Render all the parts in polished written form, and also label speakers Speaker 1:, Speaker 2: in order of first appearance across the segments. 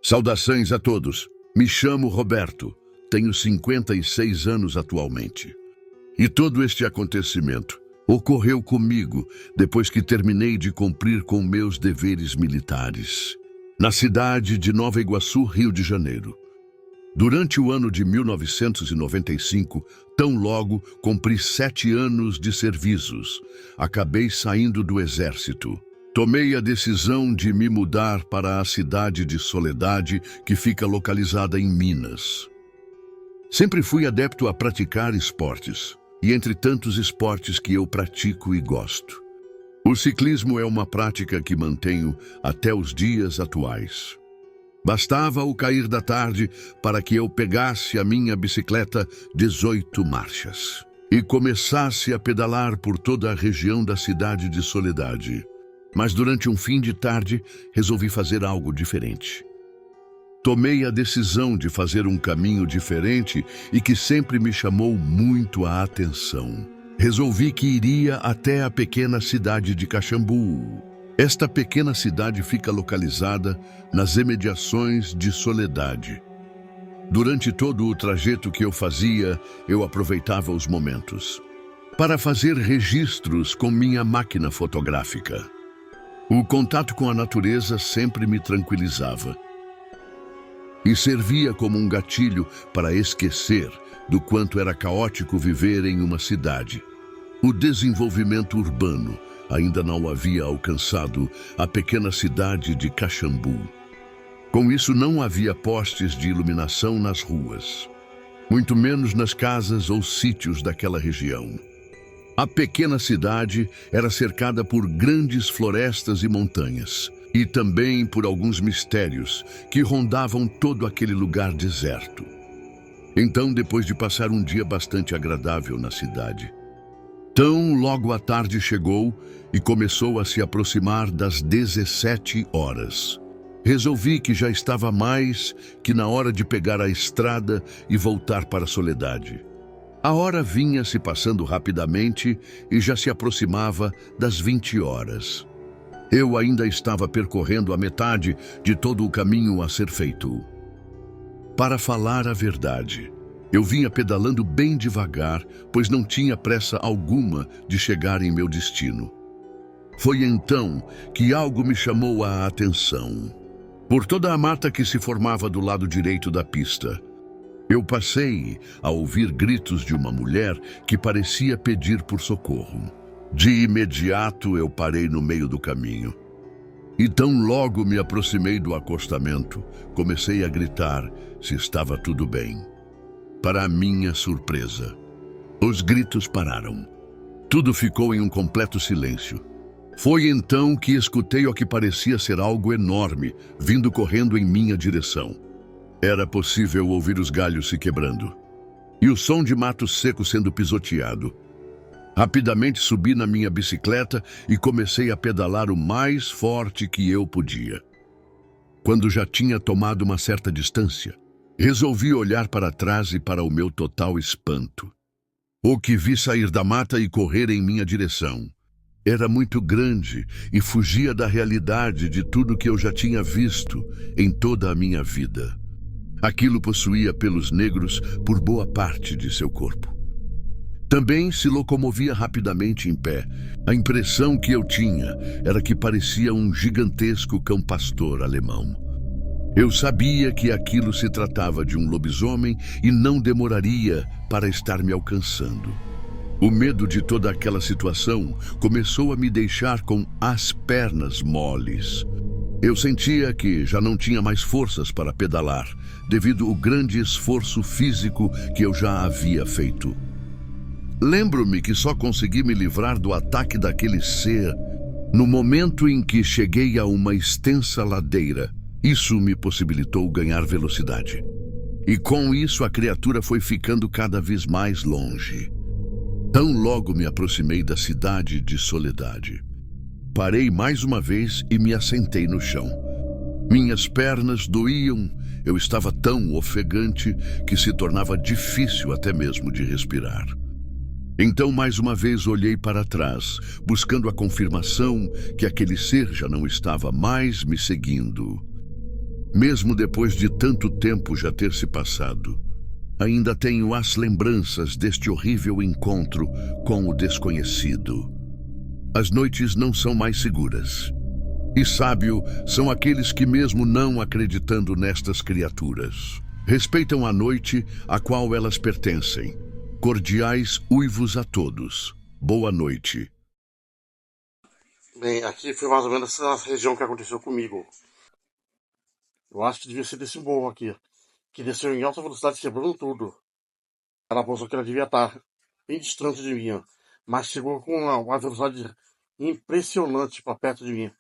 Speaker 1: Saudações a todos. Me chamo Roberto. Tenho 56 anos atualmente. E todo este acontecimento ocorreu comigo depois que terminei de cumprir com meus deveres militares, na cidade de Nova Iguaçu, Rio de Janeiro. Durante o ano de 1995, tão logo cumpri 7 anos de serviços, acabei saindo do exército. Tomei a decisão de me mudar para a cidade de Soledade, que fica localizada em Minas. Sempre fui adepto a praticar esportes, e entre tantos esportes que eu pratico e gosto, o ciclismo é uma prática que mantenho até os dias atuais. Bastava o cair da tarde para que eu pegasse a minha bicicleta 18 marchas e começasse a pedalar por toda a região da cidade de Soledade. Mas durante um fim de tarde, resolvi fazer algo diferente. Tomei a decisão de fazer um caminho diferente e que sempre me chamou muito a atenção. Resolvi que iria até a pequena cidade de Caxambu. Esta pequena cidade fica localizada nas imediações de Soledade. Durante todo o trajeto que eu fazia, eu aproveitava os momentos para fazer registros com minha máquina fotográfica. O contato com a natureza sempre me tranquilizava e servia como um gatilho para esquecer do quanto era caótico viver em uma cidade. O desenvolvimento urbano ainda não havia alcançado a pequena cidade de Caxambu. Com isso, não havia postes de iluminação nas ruas, muito menos nas casas ou sítios daquela região. A pequena cidade era cercada por grandes florestas e montanhas, e também por alguns mistérios que rondavam todo aquele lugar deserto. Então, depois de passar um dia bastante agradável na cidade, tão logo a tarde chegou e começou a se aproximar das 17 horas. Resolvi que já estava mais que na hora de pegar a estrada e voltar para Soledade. A hora vinha se passando rapidamente e já se aproximava das 20 horas. Eu ainda estava percorrendo a metade de todo o caminho a ser feito. Para falar a verdade, eu vinha pedalando bem devagar, pois não tinha pressa alguma de chegar em meu destino. Foi então que algo me chamou a atenção. Por toda a mata que se formava do lado direito da pista, eu passei a ouvir gritos de uma mulher que parecia pedir por socorro. De imediato eu parei no meio do caminho. E tão logo me aproximei do acostamento, comecei a gritar se estava tudo bem. Para a minha surpresa, os gritos pararam. Tudo ficou em um completo silêncio. Foi então que escutei o que parecia ser algo enorme, vindo correndo em minha direção. Era possível ouvir os galhos se quebrando e o som de mato seco sendo pisoteado. Rapidamente subi na minha bicicleta e comecei a pedalar o mais forte que eu podia. Quando já tinha tomado uma certa distância, resolvi olhar para trás e, para o meu total espanto, o que vi sair da mata e correr em minha direção era muito grande e fugia da realidade de tudo que eu já tinha visto em toda a minha vida. Aquilo possuía pelos negros por boa parte de seu corpo. Também se locomovia rapidamente em pé. A impressão que eu tinha era que parecia um gigantesco cão-pastor alemão. Eu sabia que aquilo se tratava de um lobisomem e não demoraria para estar me alcançando. O medo de toda aquela situação começou a me deixar com as pernas moles. Eu sentia que já não tinha mais forças para pedalar, devido ao grande esforço físico que eu já havia feito. Lembro-me que só consegui me livrar do ataque daquele ser no momento em que cheguei a uma extensa ladeira. Isso me possibilitou ganhar velocidade. E com isso a criatura foi ficando cada vez mais longe. Tão logo me aproximei da cidade de Soledade. Parei mais uma vez e me assentei no chão. Minhas pernas doíam, eu estava tão ofegante que se tornava difícil até mesmo de respirar. Então, mais uma vez, olhei para trás, buscando a confirmação que aquele ser já não estava mais me seguindo. Mesmo depois de tanto tempo já ter se passado, ainda tenho as lembranças deste horrível encontro com o desconhecido. As noites não são mais seguras. E sábio são aqueles que, mesmo não acreditando nestas criaturas, respeitam a noite a qual elas pertencem. Cordiais uivos a todos. Boa noite.
Speaker 2: Bem, aqui foi mais ou menos essa região que aconteceu comigo. Eu acho que devia ser desse morro aqui, que desceu em alta velocidade quebrando tudo. Ela pensou que ela devia estar bem distante de mim, mas chegou com uma velocidade impressionante para perto de mim.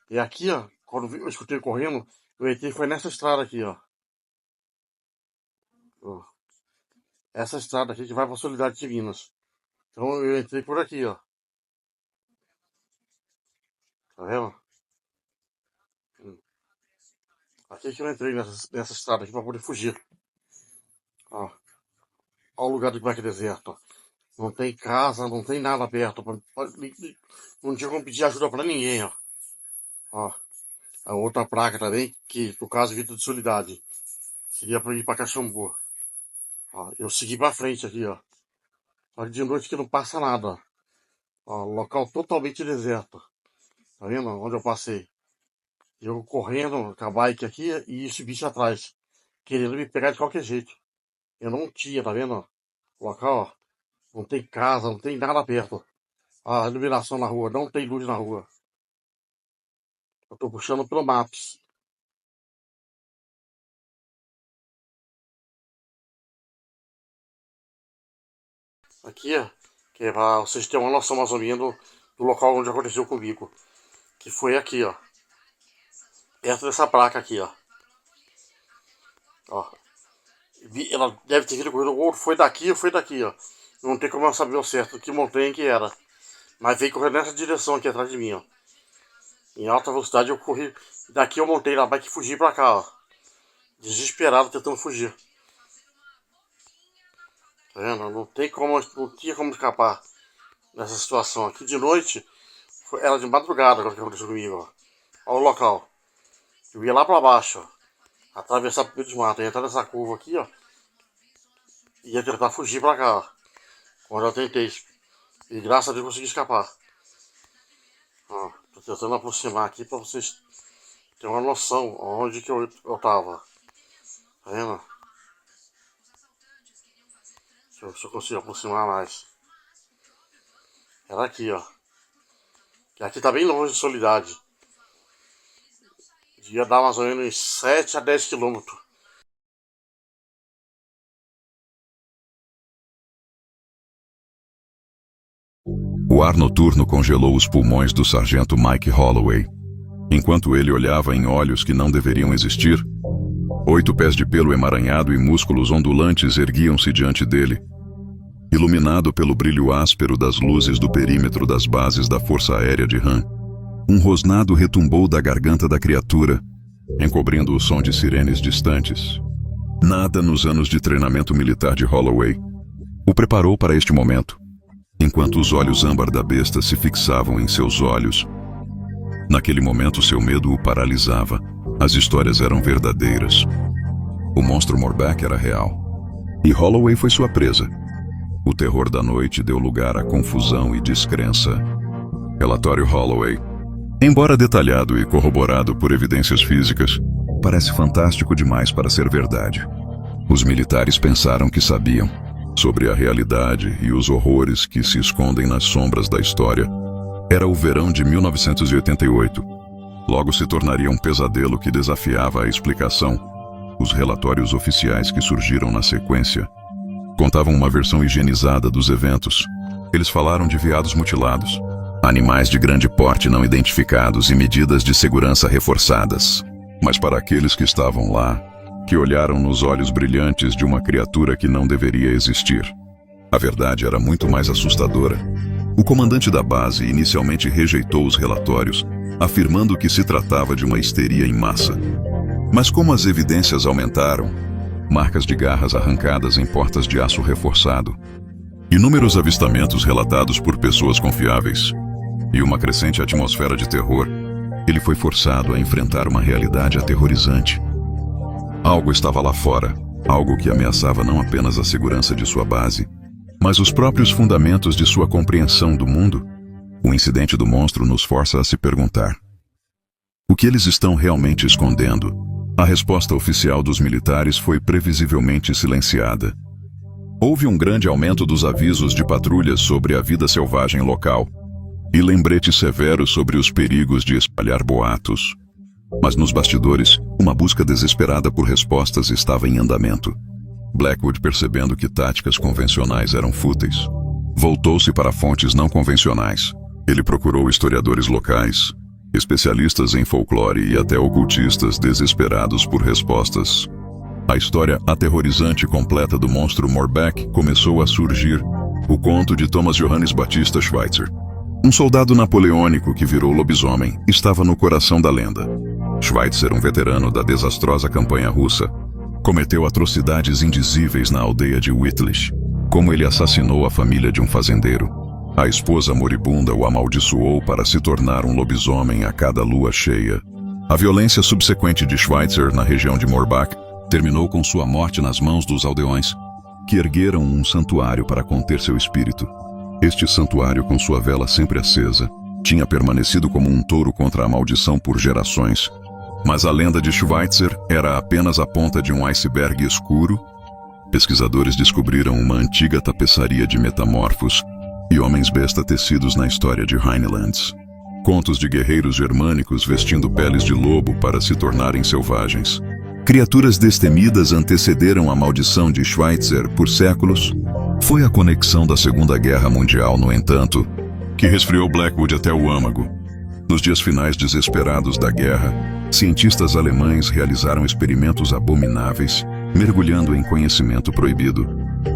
Speaker 2: E aqui, ó, quando eu escutei correndo, eu entrei foi nessa estrada aqui, ó. Essa estrada aqui que vai para a Soledade de Minas. Então eu entrei por aqui, ó. Tá vendo? Aqui que eu entrei nessa estrada aqui para poder fugir. Ó. Ó o lugar do Parque Deserto, ó. Não tem casa, não tem nada perto. Não tinha como pedir ajuda pra ninguém, ó. Ó. A outra placa também, que no caso Vida de Solidade. Seria pra ir pra Caxambu. Ó, eu segui pra frente aqui, ó. Só que de noite que não passa nada, ó. Ó, local totalmente deserto. Tá vendo onde eu passei? Eu correndo com a bike aqui e esse bicho atrás. Querendo me pegar de qualquer jeito. Eu não tinha, tá vendo? Local, ó. Não tem casa, não tem nada perto. A iluminação na rua, não tem luz na rua. Eu tô puxando pelo Maps. Aqui, ó, que é pra vocês terem uma noção mais ou menos do local onde aconteceu comigo. Que foi aqui, ó. Perto dessa placa aqui, ó. Ó. Ela deve ter vindo correndo, ou foi daqui ou foi daqui, ó. Não tem como eu saber o certo que montanha que era. Mas veio correndo nessa direção aqui atrás de mim, ó. Em alta velocidade eu corri. Daqui eu montei na bike e fugi pra cá, ó. Desesperado tentando fugir. Tá vendo? Não tinha como escapar nessa situação. Aqui de noite, era de madrugada quando aconteceu comigo, ó. Olha o local. Eu ia lá pra baixo, ó. Atravessar o meio dos matos, ia entrar nessa curva aqui, ó. E ia tentar fugir pra cá, ó. Quando eu tentei. E graças a Deus consegui escapar. Ó, tô tentando aproximar aqui pra vocês terem uma noção onde que eu tava. Tá vendo? Se eu consigo aproximar mais. Era aqui, ó. Que aqui tá bem longe de Soledade. Devia dar mais ou menos 7 a 10 quilômetros.
Speaker 3: O ar noturno congelou os pulmões do sargento Mike Holloway. Enquanto ele olhava em olhos que não deveriam existir, 8 pés de pelo emaranhado e músculos ondulantes erguiam-se diante dele, iluminado pelo brilho áspero das luzes do perímetro das bases da Força Aérea de Han. Um rosnado retumbou da garganta da criatura, encobrindo o som de sirenes distantes. Nada nos anos de treinamento militar de Holloway o preparou para este momento. Enquanto os olhos âmbar da besta se fixavam em seus olhos, naquele momento seu medo o paralisava. As histórias eram verdadeiras. O monstro Morback era real. E Holloway foi sua presa. O terror da noite deu lugar à confusão e descrença. Relatório Holloway. Embora detalhado e corroborado por evidências físicas, parece fantástico demais para ser verdade. Os militares pensaram que sabiam sobre a realidade e os horrores que se escondem nas sombras da história. Era o verão de 1988. Logo se tornaria um pesadelo que desafiava a explicação. Os relatórios oficiais que surgiram na sequência contavam uma versão higienizada dos eventos. Eles falaram de veados mutilados, animais de grande porte não identificados e medidas de segurança reforçadas. Mas para aqueles que estavam lá, que olharam nos olhos brilhantes de uma criatura que não deveria existir, a verdade era muito mais assustadora. O comandante da base inicialmente rejeitou os relatórios, afirmando que se tratava de uma histeria em massa. Mas como as evidências aumentaram, marcas de garras arrancadas em portas de aço reforçado, inúmeros avistamentos relatados por pessoas confiáveis e uma crescente atmosfera de terror, ele foi forçado a enfrentar uma realidade aterrorizante. Algo estava lá fora, algo que ameaçava não apenas a segurança de sua base, mas os próprios fundamentos de sua compreensão do mundo. O incidente do monstro nos força a se perguntar: o que eles estão realmente escondendo? A resposta oficial dos militares foi previsivelmente silenciada. Houve um grande aumento dos avisos de patrulhas sobre a vida selvagem local e lembretes severos sobre os perigos de espalhar boatos. Mas nos bastidores, uma busca desesperada por respostas estava em andamento. Blackwood, percebendo que táticas convencionais eram fúteis, voltou-se para fontes não convencionais. Ele procurou historiadores locais, especialistas em folclore e até ocultistas desesperados por respostas. A história aterrorizante e completa do monstro Morback começou a surgir. O conto de Thomas Johannes Batista Schweitzer. Um soldado napoleônico que virou lobisomem estava no coração da lenda. Schweitzer, um veterano da desastrosa campanha russa, cometeu atrocidades indizíveis na aldeia de Wittlich. Como ele assassinou a família de um fazendeiro. A esposa moribunda o amaldiçoou para se tornar um lobisomem a cada lua cheia. A violência subsequente de Schweitzer na região de Morbach terminou com sua morte nas mãos dos aldeões, que ergueram um santuário para conter seu espírito. Este santuário, com sua vela sempre acesa, tinha permanecido como um touro contra a maldição por gerações. Mas a lenda de Schweitzer era apenas a ponta de um iceberg escuro. Pesquisadores descobriram uma antiga tapeçaria de metamorfos e homens-besta tecidos na história de Rhinelands. Contos de guerreiros germânicos vestindo peles de lobo para se tornarem selvagens. Criaturas destemidas antecederam a maldição de Schweitzer por séculos. Foi a conexão da Segunda Guerra Mundial, no entanto, que resfriou Blackwood até o âmago. Nos dias finais desesperados da guerra, cientistas alemães realizaram experimentos abomináveis, mergulhando em conhecimento proibido.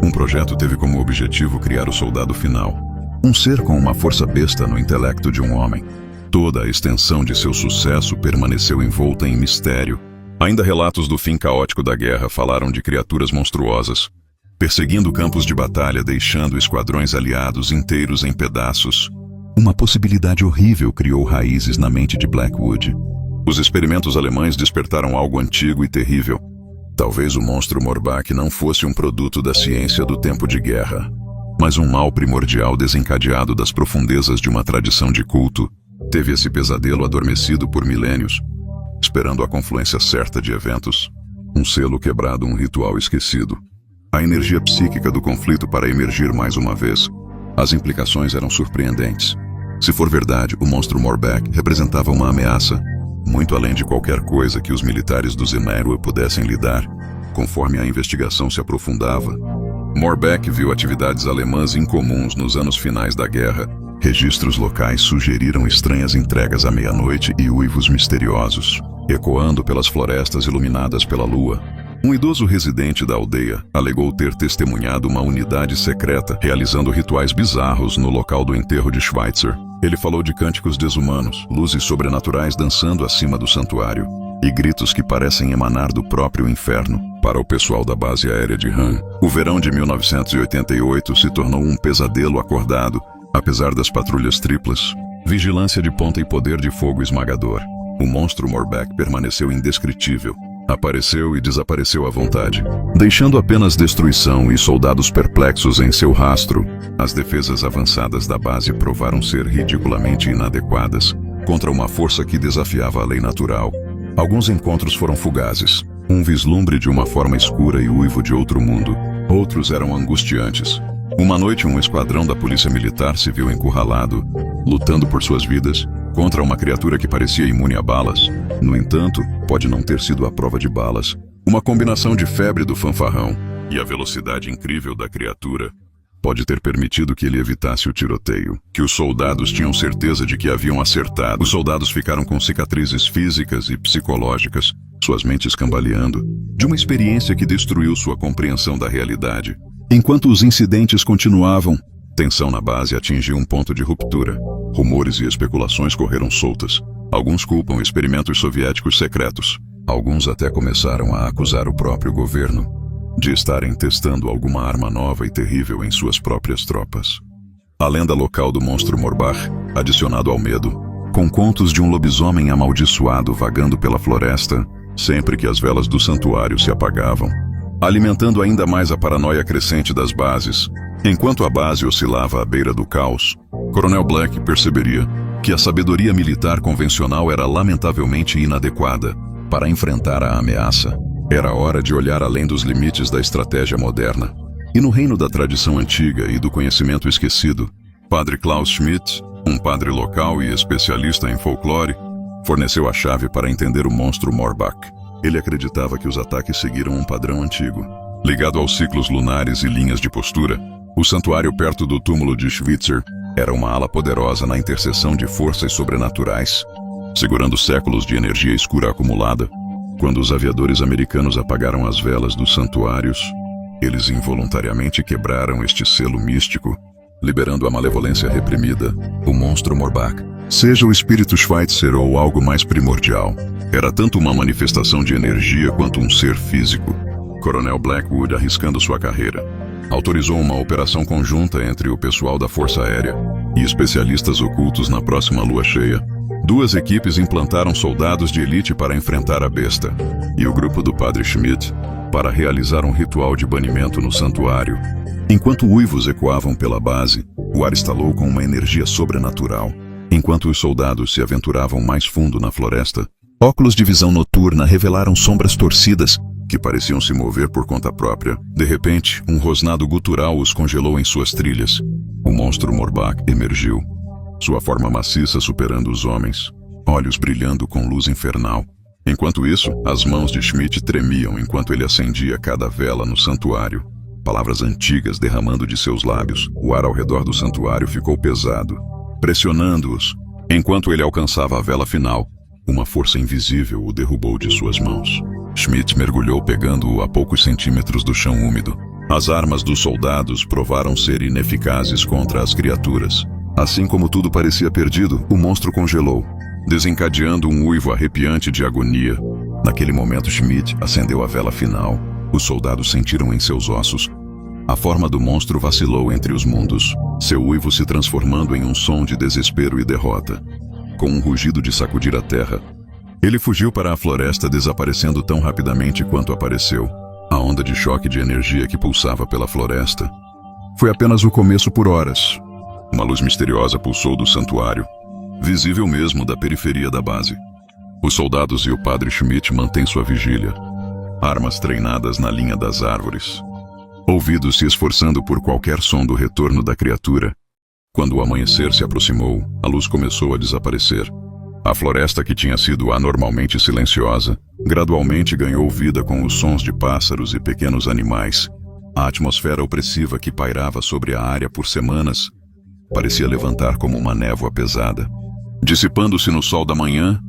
Speaker 3: Um projeto teve como objetivo criar o soldado final, um ser com uma força besta no intelecto de um homem. Toda a extensão de seu sucesso permaneceu envolta em mistério. Ainda relatos do fim caótico da guerra falaram de criaturas monstruosas, perseguindo campos de batalha, deixando esquadrões aliados inteiros em pedaços. Uma possibilidade horrível criou raízes na mente de Blackwood. Os experimentos alemães despertaram algo antigo e terrível. Talvez o monstro Morback não fosse um produto da ciência do tempo de guerra, mas um mal primordial desencadeado das profundezas de uma tradição de culto. Teve esse pesadelo adormecido por milênios, esperando a confluência certa de eventos. Um selo quebrado, um ritual esquecido. A energia psíquica do conflito para emergir mais uma vez. As implicações eram surpreendentes. Se for verdade, o monstro Morback representava uma ameaça, muito além de qualquer coisa que os militares do Zemerua pudessem lidar. Conforme a investigação se aprofundava, Morback viu atividades alemãs incomuns nos anos finais da guerra. Registros locais sugeriram estranhas entregas à meia-noite e uivos misteriosos, ecoando pelas florestas iluminadas pela lua. Um idoso residente da aldeia alegou ter testemunhado uma unidade secreta realizando rituais bizarros no local do enterro de Schweitzer. Ele falou de cânticos desumanos, luzes sobrenaturais dançando acima do santuário e gritos que parecem emanar do próprio inferno. Para o pessoal da base aérea de Han, o verão de 1988 se tornou um pesadelo acordado, apesar das patrulhas triplas, vigilância de ponta e poder de fogo esmagador. O monstro Morback permaneceu indescritível. Apareceu e desapareceu à vontade, deixando apenas destruição e soldados perplexos em seu rastro. As defesas avançadas da base provaram ser ridiculamente inadequadas contra uma força que desafiava a lei natural. Alguns encontros foram fugazes, um vislumbre de uma forma escura e uivo de outro mundo. Outros eram angustiantes. Uma noite, um esquadrão da polícia militar se viu encurralado, lutando por suas vidas, contra uma criatura que parecia imune a balas. No entanto, pode não ter sido a prova de balas. Uma combinação de febre do fanfarrão e a velocidade incrível da criatura pode ter permitido que ele evitasse o tiroteio, que os soldados tinham certeza de que haviam acertado. Os soldados ficaram com cicatrizes físicas e psicológicas, suas mentes cambaleando, de uma experiência que destruiu sua compreensão da realidade. Enquanto os incidentes continuavam, tensão na base atingiu um ponto de ruptura. Rumores e especulações correram soltas. Alguns culpam experimentos soviéticos secretos. Alguns até começaram a acusar o próprio governo de estarem testando alguma arma nova e terrível em suas próprias tropas. A lenda local do monstro Morback, adicionado ao medo, com contos de um lobisomem amaldiçoado vagando pela floresta, sempre que as velas do santuário se apagavam, alimentando ainda mais a paranoia crescente das bases. Enquanto a base oscilava à beira do caos, Coronel Black perceberia que a sabedoria militar convencional era lamentavelmente inadequada para enfrentar a ameaça. Era hora de olhar além dos limites da estratégia moderna. E no reino da tradição antiga e do conhecimento esquecido, Padre Klaus Schmidt, um padre local e especialista em folclore, forneceu a chave para entender o monstro Morbach. Ele acreditava que os ataques seguiram um padrão antigo. Ligado aos ciclos lunares e linhas de postura, o santuário perto do túmulo de Schweitzer era uma ala poderosa na interseção de forças sobrenaturais, segurando séculos de energia escura acumulada. Quando os aviadores americanos apagaram as velas dos santuários, eles involuntariamente quebraram este selo místico, liberando a malevolência reprimida, o monstro Morbach. Seja o espírito Schweitzer ou algo mais primordial, era tanto uma manifestação de energia quanto um ser físico. Coronel Blackwood, arriscando sua carreira, autorizou uma operação conjunta entre o pessoal da Força Aérea e especialistas ocultos na próxima lua cheia. 2 equipes implantaram soldados de elite para enfrentar a besta, e o grupo do Padre Schmidt para realizar um ritual de banimento no santuário. Enquanto uivos ecoavam pela base, o ar estalou com uma energia sobrenatural. Enquanto os soldados se aventuravam mais fundo na floresta, óculos de visão noturna revelaram sombras torcidas que pareciam se mover por conta própria. De repente, um rosnado gutural os congelou em suas trilhas. O monstro Morbach emergiu, sua forma maciça superando os homens, olhos brilhando com luz infernal. Enquanto isso, as mãos de Schmidt tremiam enquanto ele acendia cada vela no santuário. Palavras antigas derramando de seus lábios, o ar ao redor do santuário ficou pesado, pressionando-os. Enquanto ele alcançava a vela final, uma força invisível o derrubou de suas mãos. Schmidt mergulhou pegando-o a poucos centímetros do chão úmido. As armas dos soldados provaram ser ineficazes contra as criaturas. Assim como tudo parecia perdido, o monstro congelou, desencadeando um uivo arrepiante de agonia. Naquele momento, Schmidt acendeu a vela final. Os soldados sentiram em seus ossos. A forma do monstro vacilou entre os mundos, seu uivo se transformando em um som de desespero e derrota. Com um rugido de sacudir a terra, ele fugiu para a floresta, desaparecendo tão rapidamente quanto apareceu. A onda de choque de energia que pulsava pela floresta foi apenas o começo por horas. Uma luz misteriosa pulsou do santuário, visível mesmo da periferia da base. Os soldados e o Padre Schmidt mantêm sua vigília, armas treinadas na linha das árvores, ouvidos se esforçando por qualquer som do retorno da criatura. Quando o amanhecer se aproximou, a luz começou a desaparecer. A floresta, que tinha sido anormalmente silenciosa, gradualmente ganhou vida com os sons de pássaros e pequenos animais. A atmosfera opressiva que pairava sobre a área por semanas parecia levantar como uma névoa pesada. Dissipando-se no sol da manhã,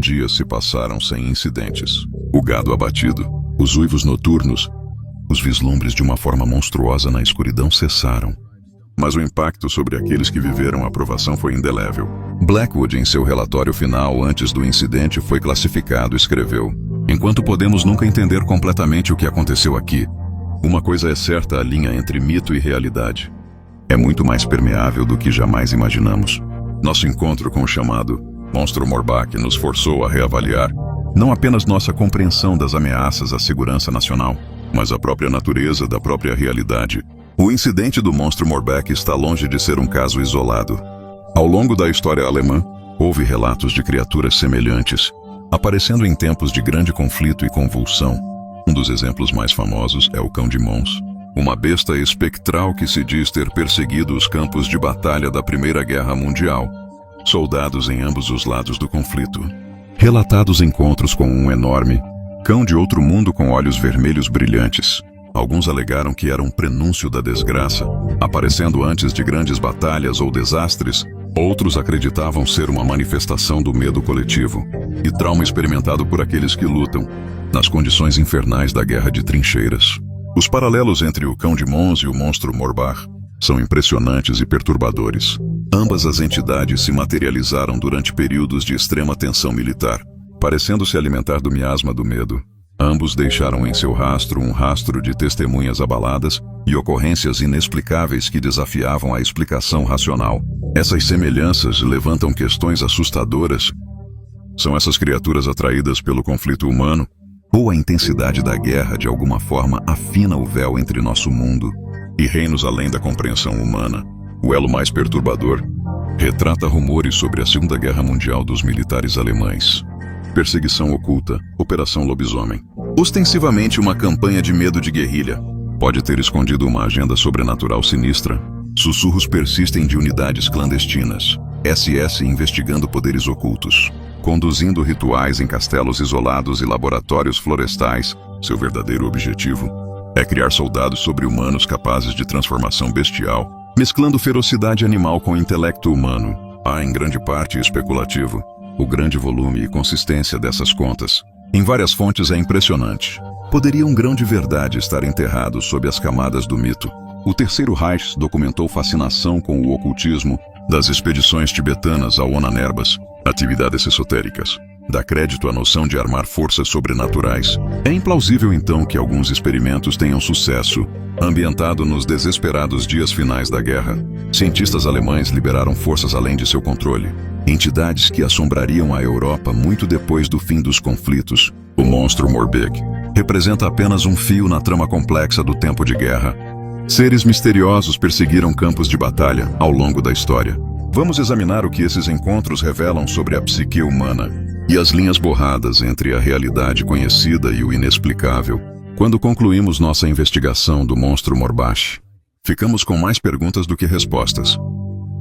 Speaker 3: dias se passaram sem incidentes. O gado abatido, os uivos noturnos, os vislumbres de uma forma monstruosa na escuridão cessaram. Mas o impacto sobre aqueles que viveram a provação foi indelével. Blackwood, em seu relatório final antes do incidente, foi classificado, escreveu: "Enquanto podemos nunca entender completamente o que aconteceu aqui, uma coisa é certa: a linha entre mito e realidade é muito mais permeável do que jamais imaginamos. Nosso encontro com o chamado monstro Morbach nos forçou a reavaliar não apenas nossa compreensão das ameaças à segurança nacional, mas a própria natureza da própria realidade. O incidente do monstro Morbach está longe de ser um caso isolado. Ao longo da história alemã, houve relatos de criaturas semelhantes, aparecendo em tempos de grande conflito e convulsão. Um dos exemplos mais famosos é o Cão de Mons, uma besta espectral que se diz ter perseguido os campos de batalha da Primeira Guerra Mundial, soldados em ambos os lados do conflito. Relatados encontros com um enorme cão de outro mundo com olhos vermelhos brilhantes. Alguns alegaram que era um prenúncio da desgraça, aparecendo antes de grandes batalhas ou desastres. Outros acreditavam ser uma manifestação do medo coletivo e trauma experimentado por aqueles que lutam nas condições infernais da guerra de trincheiras. Os paralelos entre o Cão de Mons e o monstro Morbach são impressionantes e perturbadores. Ambas as entidades se materializaram durante períodos de extrema tensão militar, parecendo se alimentar do miasma do medo. Ambos deixaram em seu rastro um rastro de testemunhas abaladas e ocorrências inexplicáveis que desafiavam a explicação racional. Essas semelhanças levantam questões assustadoras São essas criaturas atraídas pelo conflito humano? Ou a intensidade da guerra de alguma forma afina o véu entre nosso mundo e reinos além da compreensão humana? O elo mais perturbador retrata rumores sobre a Segunda Guerra Mundial dos militares alemães. Perseguição oculta, Operação Lobisomem. Ostensivamente uma campanha de medo de guerrilha, pode ter escondido uma agenda sobrenatural sinistra. Sussurros persistem de unidades clandestinas, SS investigando poderes ocultos, conduzindo rituais em castelos isolados e laboratórios florestais. Seu verdadeiro objetivo é criar soldados sobre-humanos capazes de transformação bestial, mesclando ferocidade animal com intelecto humano. Há, em grande parte, especulativo. O grande volume e consistência dessas contas, em várias fontes, é impressionante. Poderia um grão de verdade estar enterrado sob as camadas do mito? O Terceiro Reich documentou fascinação com o ocultismo, das expedições tibetanas ao Onanerbas, atividades esotéricas. Dá crédito à noção de armar forças sobrenaturais. É implausível, então, que alguns experimentos tenham sucesso, ambientado nos desesperados dias finais da guerra. Cientistas alemães liberaram forças além de seu controle, entidades que assombrariam a Europa muito depois do fim dos conflitos. O monstro Morbeg representa apenas um fio na trama complexa do tempo de guerra. Seres misteriosos perseguiram campos de batalha ao longo da história. Vamos examinar o que esses encontros revelam sobre a psique humana e as linhas borradas entre a realidade conhecida e o inexplicável. Quando concluímos nossa investigação do monstro Morbach, ficamos com mais perguntas do que respostas.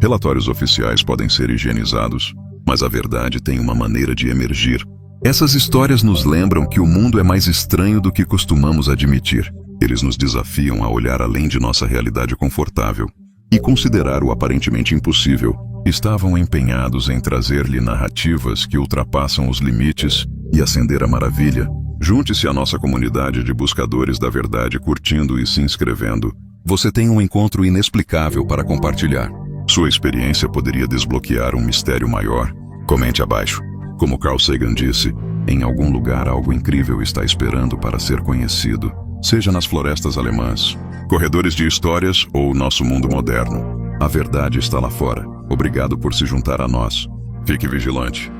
Speaker 3: Relatórios oficiais podem ser higienizados, mas a verdade tem uma maneira de emergir. Essas histórias nos lembram que o mundo é mais estranho do que costumamos admitir. Eles nos desafiam a olhar além de nossa realidade confortável e considerar o aparentemente impossível. Estavam empenhados em trazer-lhe narrativas que ultrapassam os limites e acender a maravilha. Junte-se à nossa comunidade de buscadores da verdade, curtindo e se inscrevendo. Você tem um encontro inexplicável para compartilhar. Sua experiência poderia desbloquear um mistério maior. Comente abaixo. Como Carl Sagan disse, em algum lugar algo incrível está esperando para ser conhecido. Seja nas florestas alemãs, corredores de histórias ou nosso mundo moderno. A verdade está lá fora. Obrigado por se juntar a nós. Fique vigilante.